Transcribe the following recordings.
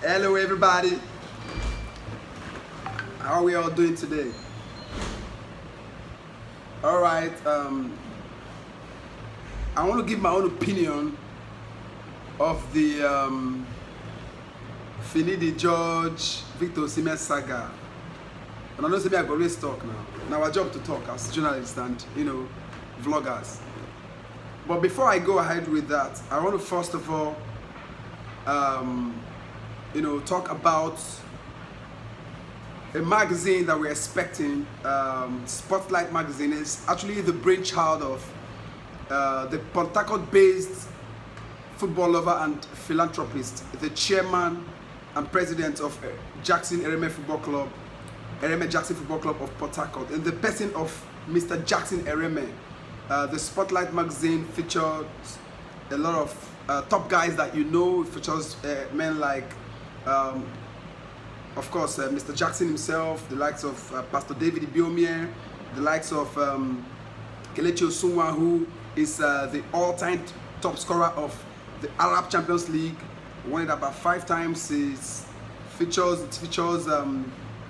Hello everybody. How are we all doing today? Alright, I want to give my own opinion of the Finidi George Victor Osimhen saga. And I know say I go always talk now. Now our job to talk as journalists and vloggers. But before I go ahead with that, I want to first of all talk about a magazine that we're expecting. Spotlight magazine is actually the brainchild of the Port Harcourt-based football lover and philanthropist, the chairman and president of Jackson Ereme Football Club, Ereme Jackson Football Club of Port Harcourt, in the person of Mr. Jackson Ereme. The Spotlight magazine features a lot of top guys that you know. It features men like of course, Mr. Jackson himself, the likes of Pastor David Ibiomie, the likes of Kelechi Osunwa, who is the all-time top scorer of the Arab Champions League, won it about 5 times. It features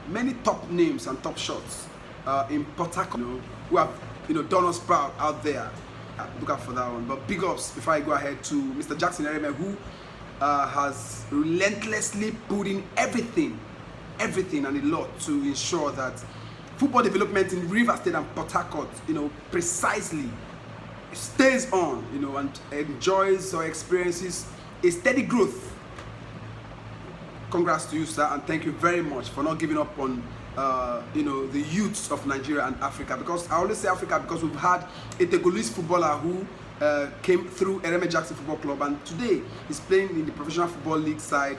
many top names and top shots in Port Harcourt, who have done us proud out there. Look out for that one. But big ups before I go ahead to Mr. Jackson Ereme, who has relentlessly put in everything and a lot to ensure that football development in River State and Port Harcourt, precisely stays on, and enjoys or experiences a steady growth. Congrats to you, sir, and thank you very much for not giving up on the youths of Nigeria and Africa. Because I always say Africa because we've had a Togolese footballer who came through Ereme Jackson Football Club, and today he's playing in the professional football league side,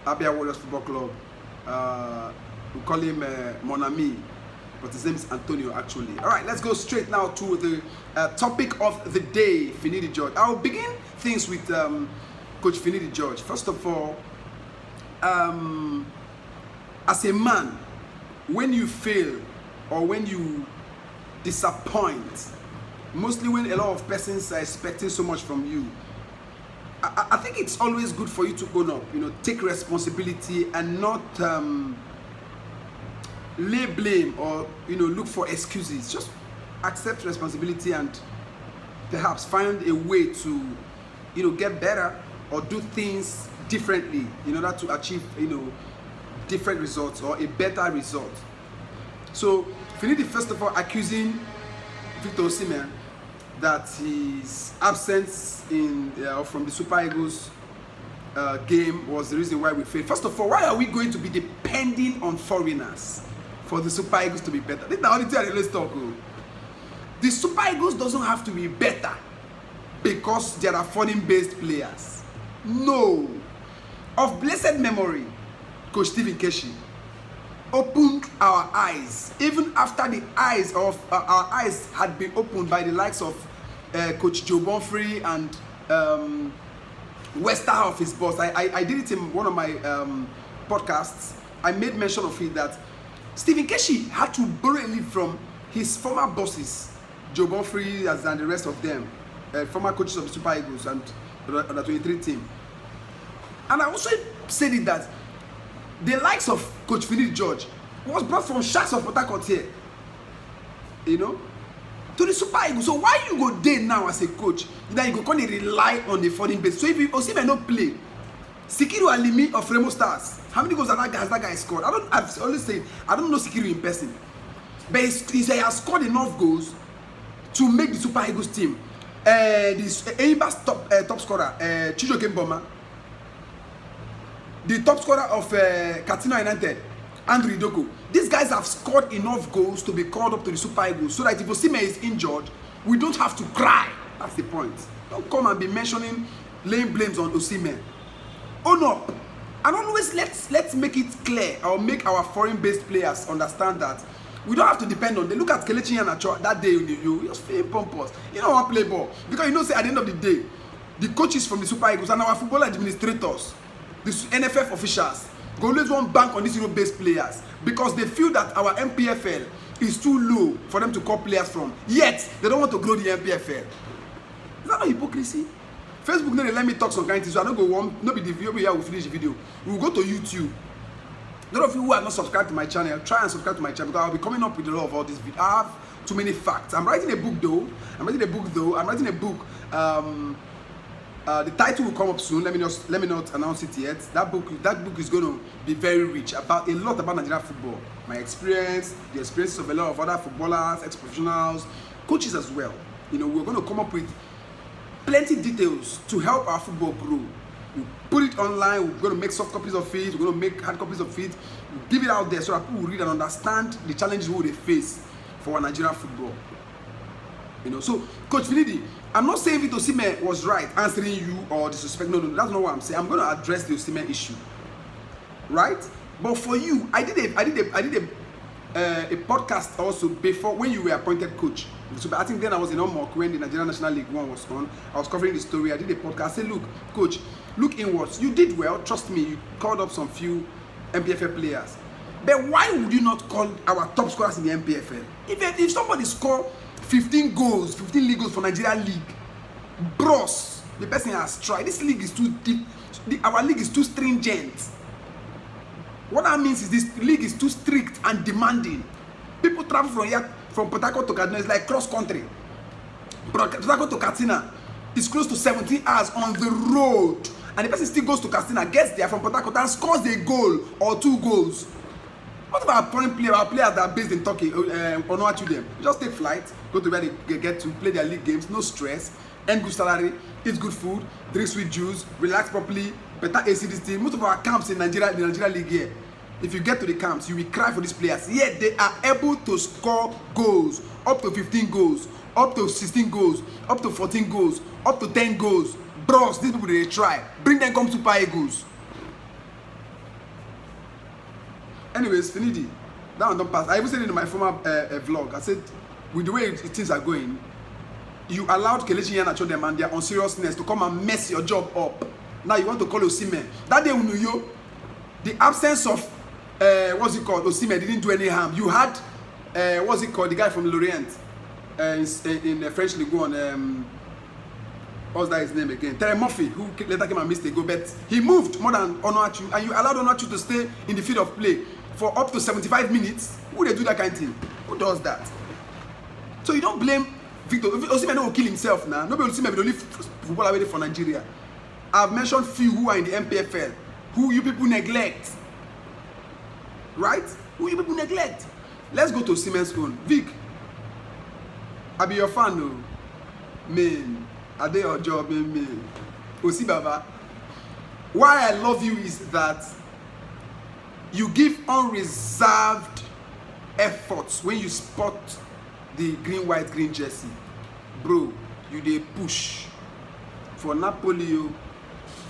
Abia Warriors Football Club. We call him Monami, but his name is Antonio actually. All right, let's go straight now to the topic of the day, Finidi George. I'll begin things with Coach Finidi George. First of all, as a man, when you fail or when you disappoint, mostly when a lot of persons are expecting so much from you, I think it's always good for you to own up, take responsibility and not lay blame or look for excuses. Just accept responsibility and perhaps find a way to get better or do things differently in order to achieve different results or a better result. So Finidi first of all accusing Victor Osimhen that his absence from the Super Eagles game was the reason why we failed. First of all, why are we going to be depending on foreigners for the Super Eagles to be better? This is the only thing I always talk about. The Super Eagles doesn't have to be better because there are foreign-based players. No. Of blessed memory, Coach Stephen Keshi opened our eyes, even after the eyes of our eyes had been opened by the likes of Coach Joe Bonfrey and Wester of his boss. I did it in one of my podcasts. I made mention of it that Stephen Keshi had to borrow a lead from his former bosses, Joe Bonfrey and the rest of them, former coaches of the Super Eagles and the 23 team. And I also said it that the likes of Coach Finidi George was brought from Sharks of Port Harcourt here, to the Super Eagles. So why you go there now as a coach that you go come rely on the foreign base? So if you Osimhen not play, Sikiru Alimi of Remo Stars, how many goals has that guy scored? I've always said I don't know Sikiru in person, but he has scored enough goals to make the Super Eagles team. This Eiba's top scorer, Chijo Kemboma, the top scorer of Katsina United, Andrew Idoko. These guys have scored enough goals to be called up to the Super Eagles so that if Osimhen is injured, we don't have to cry. That's the point. Don't come and be mentioning laying blames on Osimhen. Own up. And always let's make it clear or make our foreign-based players understand that we don't have to depend on them. Look at Kelechi Iheanacho that day you just feel pompous. You don't want to play ball. Because say at the end of the day, the coaches from the Super Eagles and our football administrators, the NFF officials, go always want bank on these Europe-based players because they feel that our MPFL is too low for them to call players from. Yet, they don't want to grow the MPFL. Is that not hypocrisy? Facebook no dey let me talk some kind things, so I don't go one, no be the video here will finish the video. We will go to YouTube. A lot of you who are not subscribed to my channel, try and subscribe to my channel because I'll be coming up with a lot of all these videos. I have too many facts. I'm writing a book though. I'm writing a book. The title will come up soon. Let me not announce it yet. That book is going to be very rich about a lot about Nigerian football. My experience, the experiences of a lot of other footballers, ex-professionals, coaches as well. You know, we're going to come up with plenty details to help our football grow. We'll put it online. We're going to make soft copies of it. We're going to make hard copies of it. We'll give it out there so that people will read and understand the challenges we face for our Nigerian football. You know, so Coach Finidi, I'm not saying Victor Osimhen was right answering you or disrespect. No, that's not what I'm saying. I'm going to address the Osimhen issue, right? But for you, I did a podcast also before when you were appointed coach. So I think then I was in Omok when the Nigerian National League 1 was on. I was covering the story. I did a podcast. I said, look, coach, look inwards. You did well. Trust me. You called up some few MPFL players. But why would you not call our top scorers in the MPFL? If somebody score 15 league goals for Nigeria League, bros, the person has tried. This league is too deep. Our league is too stringent. What that means is this league is too strict and demanding. People travel from here, from Port Harcourt to Kaduna. It's like cross country. Port Harcourt to Katsina is close to 17 hours on the road, and the person still goes to Katsina, gets there from Port Harcourt and scores a goal or 2 goals. What about our foreign players, our players that are based in Turkey, or not to them? Just take flight, go to where they get to play their league games, no stress, earn good salary, eat good food, drink sweet juice, relax properly, better AC this thing. Most of our camps in Nigeria, the Nigeria League here, if you get to the camps, you will cry for these players. Yet they are able to score goals, up to 15 goals, up to 16 goals, up to 14 goals, up to 10 goals. Bros, these people they try. Bring them come Super Eagles. Anyways, Finidi, that one don't pass. I even said it in my former vlog. I said, with the way things are going, you allowed Kelechi Iheanacho them and their unseriousness to come and mess your job up. Now you want to call Osimhen. That day we knew you, the absence of Osimhen didn't do any harm. You had the guy from Lorient in the French League 1. What's that his name again? Terry Murphy, who later came and missed a goal, but he moved more than Onuachu, and you allowed Onuachu to stay in the field of play for up to 75 minutes. Who they do that kind of thing? Who does that? So you don't blame Victor. Osimhen will kill himself now. Nobody Osimhen will leave football away for Nigeria. I've mentioned few who are in the MPFL, who you people neglect. Right? Who you people neglect. Let's go to Osimhen's own. Vic, I be your fan, no? Man. I do your job, man. Osi Baba. Why I love you is that you give unreserved efforts when you spot the green, white, green jersey. Bro, you dey push for Napoli,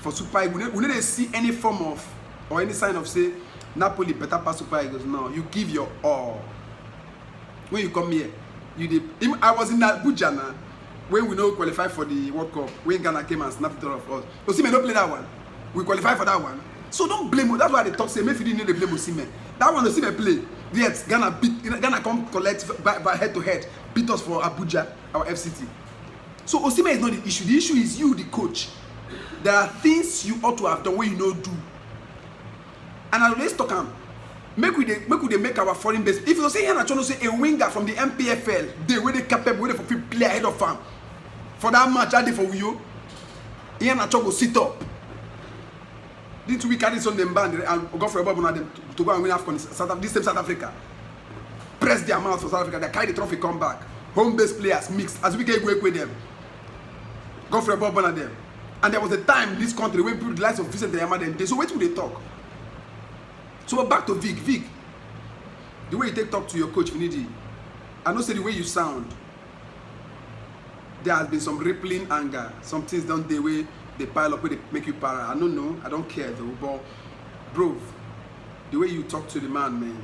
for Super Eagles. We need to see any form of or any sign of say Napoli better pass Super Eagles now. You give your all. When you come here, you dey. I was in Abuja now. When we no qualify for the World Cup, when Ghana came and snapped it all of us. Osimhen don't play that one. We qualify for that one. So don't blame. That's why they talk say maybe you need to blame Osimhen. That one Osimhen play. Yet Ghana come collect by head to head, beat us for Abuja, our FCT. So Osimhen is not the issue. The issue is you, the coach. There are things you ought to have done when you don't do. And I always talk am. Make we make our foreign base. If you say Iheanacho say a winger from the MPFL, they where they capable, where they for play ahead of farm. For that match, that day for you, Iheanacho go sit up. This week carry some them band and go for a bubble to go and win AFCON this same South Africa. Press their mouth for South Africa. They carry the trophy, come back. Home base players mixed as we get with them. Go for a bubble on them. And there was a time in this country when people the likes of Vincent Yama, so wait till they talk. So we're back to Vic. Vic, the way you talk to your coach Finidi, I know say the way you sound, there has been some rippling anger. Some things don't the way they pile up, where they make you para. I don't know, I don't care though, but bro, the way you talk to the man,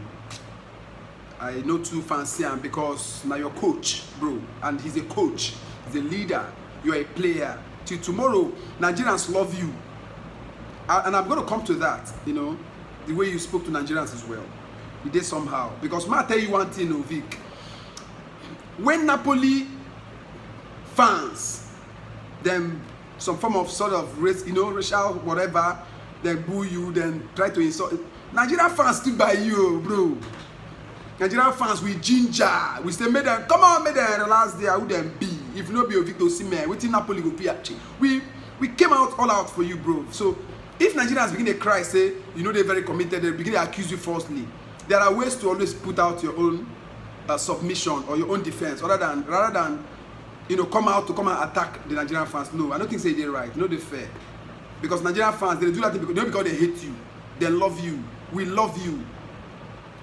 I know too fancy him because now you're coach, bro, and he's a coach, he's a leader, you're a player. Till tomorrow, Nigerians love you, and I'm gonna come to that, you know. The way you spoke to Nigerians as well. You did somehow. Because I tell you one thing, Vic. When Napoli fans them some form of sort of race, racial whatever, then boo you, then try to insult. Nigerian fans still by you, bro. Nigerian fans with ginger, we say, make them, come on, make them relax there, who them be? If no be Victor Osimhen, waiting Napoli will be actually. We came out all out for you, bro. So if Nigerians begin to cry, say, they're very committed, they begin to accuse you falsely. There are ways to always put out your own submission or your own defense, rather than come out and attack the Nigerian fans. No, I don't think say they're right. No, they're fair. Because Nigerian fans, they do that because they hate you. They love you. We love you.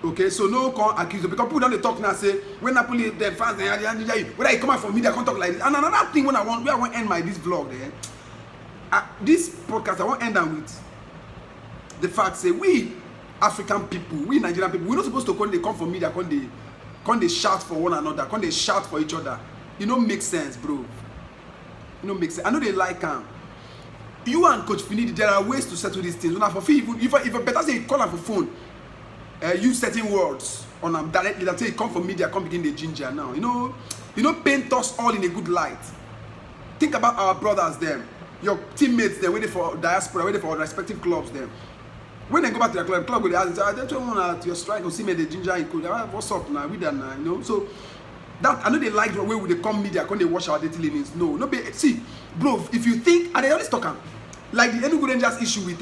Okay, so no can accuse you. Because people don't talk now say, when Napoli, the fans, whether you come out from me, they can't talk like this. And another thing, where I want to end this vlog there, this podcast, I want to end them with the fact, say, we African people, we Nigerian people, we're not supposed to come from media, they shout for one another, they shout for each other. It don't make sense, bro. It don't make sense. I know they like him. You and Coach Finidi, there are ways to settle these things. If I better say call on for phone, use certain words on them directly that say come from media, come begin the ginger now. Paint us all in a good light. Think about our brothers them, your teammates them, waiting for diaspora, waiting for respective clubs them. When they go back to the club will ask, I don't want your strike or see me the ginger in coach. What's up now? We done now, So that I know they like the way they come media, when they watch our dirty linens. No, see, bro, if you think, and they always talk like the Enugu Rangers issue with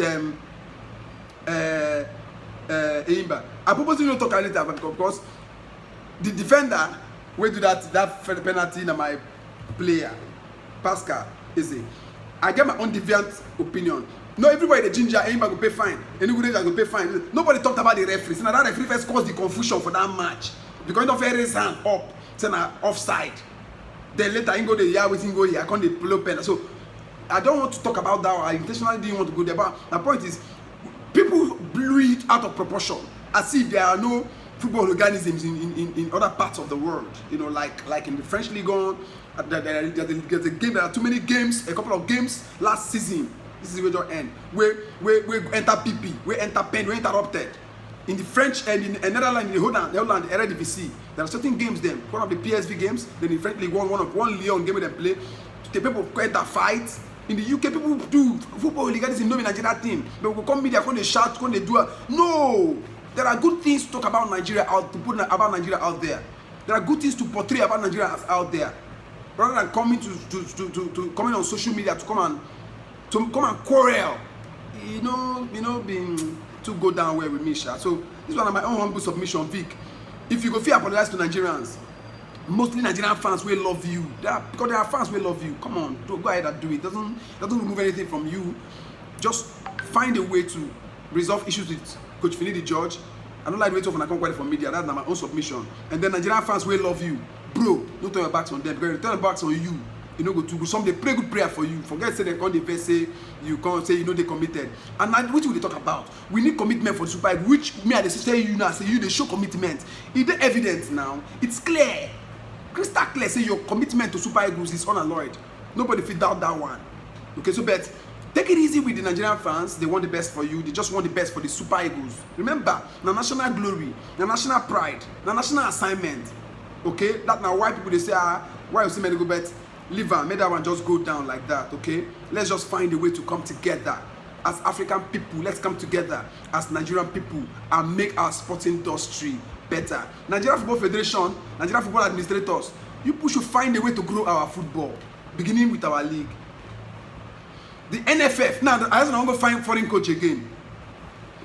Eimba. I purposely not talk later because the defender will do that penalty in my player, Pascal, is it? I get my own deviant opinion. No, everybody the ginger, Eimba will pay fine. Enugu Rangers will pay fine. Nobody talked about the referee. So now that referee first caused the confusion for that match. Because he don't raise hand up, say na offside. Then later he go there, yeah, we go here, I can't blow pen. So I don't want to talk about that. I intentionally didn't want to go there. But the point is, people blew it out of proportion as if there are no football organisms in other parts of the world. Like in the French League on, there's a game. There are too many games, a couple of games last season. This is where they end. Where enter PP, where enter pen, where interrupted. In the French and in Netherlands, in the Holland, Eredivisie, there are certain games then. One of the PSV games, then in French League one Lyon game they play. The people enter fight. In the UK, people do football hooliganism, no Nigeria team. But we come media, when they shout, when they do no. There are good things to talk about Nigeria about Nigeria out there. There are good things to portray about Nigeria out there. Rather than coming to coming on social media to come and quarrel. Being to go down where with me, Sha. So this is one of my own humble submission, Vic. If you go feel apologize to Nigerians, mostly Nigerian fans will love you. Because there are fans will love you. Come on, go ahead and do it. Doesn't remove anything from you. Just find a way to resolve issues with Coach Finidi George. I don't like waiting for Nakonkwade from media. That's my own submission. And then Nigerian fans will love you. Bro, don't turn your backs on them. Because if you turn your backs on you, go to some they pray good prayer for you. Forget say they can't say you can't say they committed. And which will they talk about? We need commitment for the Super Eagles, which me and the sister you now say you they show commitment. Is there evidence now? It's clear. Crystal clear say your commitment to Super Eagles is unalloyed. Nobody fit doubt that one. Okay, so but take it easy with the Nigerian fans. They want the best for you. They just want the best for the Super Eagles. Remember, the national glory, the national pride, the national assignment. Okay, that now why people they say why you see me go bet. Leave and make that one just go down like that, okay? Let's just find a way to come together. As African people, let's come together as Nigerian people and make our sports industry better. Nigeria Football Federation, Nigeria Football Administrators, you should find a way to grow our football, beginning with our league. The NFF, now I don't want to find foreign coach again.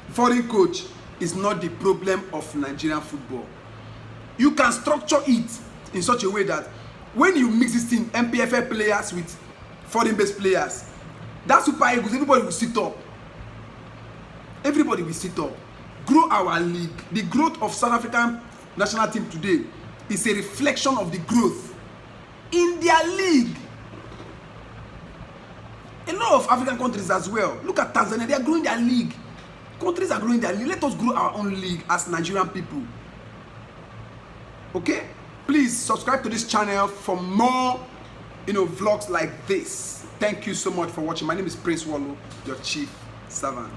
Foreign coach is not the problem of Nigerian football. You can structure it in such a way that when you mix this thing, MPFL players with foreign-based players, that Super Eagles, everybody will sit up. Everybody will sit up. Grow our league. The growth of South African national team today is a reflection of the growth in their league. A lot of African countries as well. Look at Tanzania, they are growing their league. Countries are growing their league. Let us grow our own league as Nigerian people. Okay? Please subscribe to this channel for more, vlogs like this. Thank you so much for watching. My name is Prince Worlu, your chief servant.